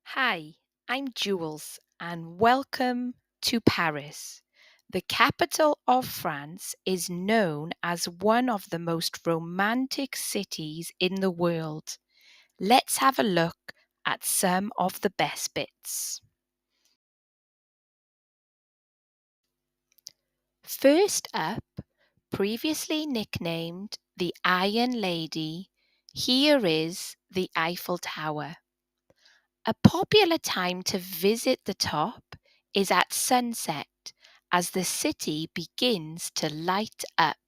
Hi, I'm Jules, and welcome to Paris. The capital of France is known as one of the most romantic cities in the world. Let's have a look at some of the best bits. First up, previously nicknamed the Iron Lady, here is the Eiffel Tower. A popular time to visit the top is at sunset as the city begins to light up.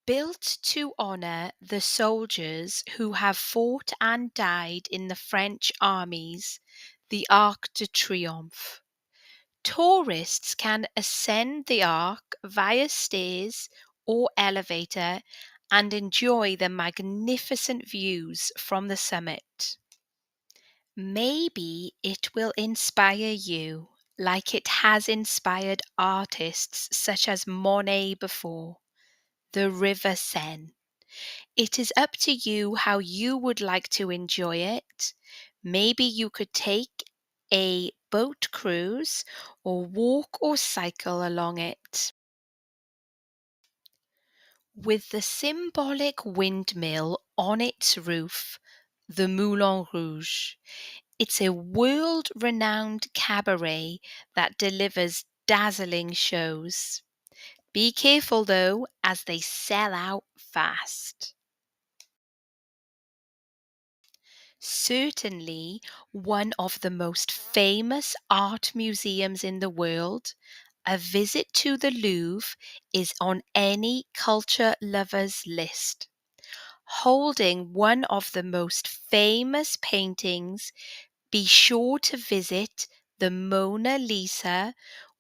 Built to honour the soldiers who have fought and died in the French armies, the Arc de Triomphe. Tourists can ascend the arc via stairs or elevator and enjoy the magnificent views from the summit. Maybe it will inspire you like it has inspired artists such as Monet before. The River Seine. It is up to you how you would like to enjoy it. Maybe you could take a boat cruise or walk or cycle along it. With the symbolic windmill on its roof, the Moulin Rouge. It's a world-renowned cabaret that delivers dazzling shows. Be careful though, as they sell out fast. Certainly one of the most famous art museums in the world, a visit to the Louvre is on any culture lover's list. Holding one of the most famous paintings, be sure to visit the Mona Lisa,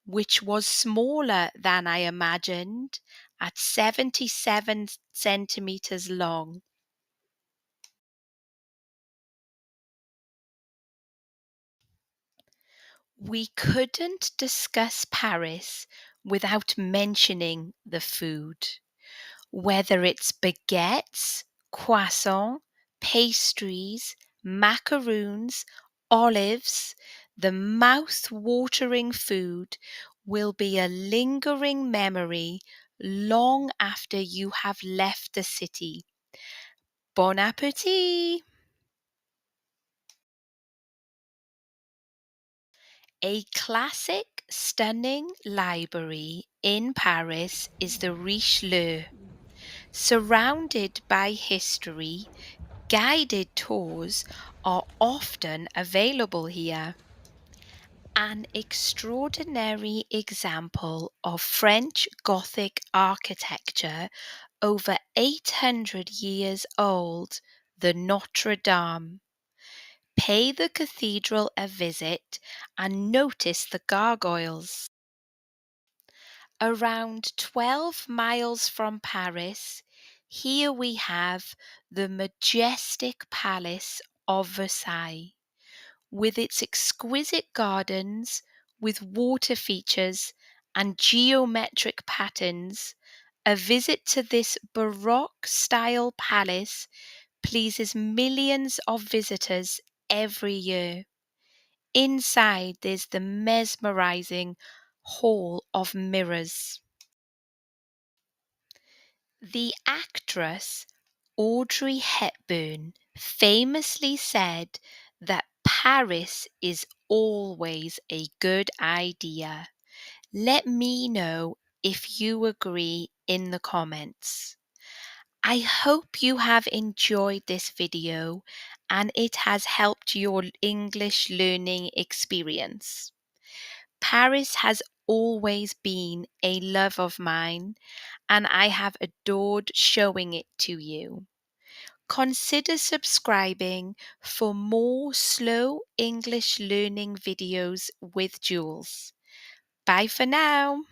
which was smaller than I imagined, at 77 centimeters long. We couldn't discuss Paris without mentioning the food. Whether it's baguettes, croissants, pastries, macaroons, olives, the mouth-watering food will be a lingering memory long after you have left the city. Bon appétit! A classic, stunning library in Paris is the Richelieu. Surrounded by history, guided tours are often available here. An extraordinary example of French Gothic architecture, over 800 years old, the Notre Dame. Pay the cathedral a visit and notice the gargoyles. Around 12 miles from Paris, here we have the majestic Palace of Versailles, with its exquisite gardens, with water features and geometric patterns. A visit to this Baroque-style palace pleases millions of visitors every year. Inside there's the mesmerizing Hall of Mirrors. The actress Audrey Hepburn famously said that Paris is always a good idea. Let me know if you agree in the comments. I hope you have enjoyed this video and it has helped your English learning experience. Paris has always been a love of mine, and I have adored showing it to you. Consider subscribing for more slow English learning videos with Jules. Bye for now.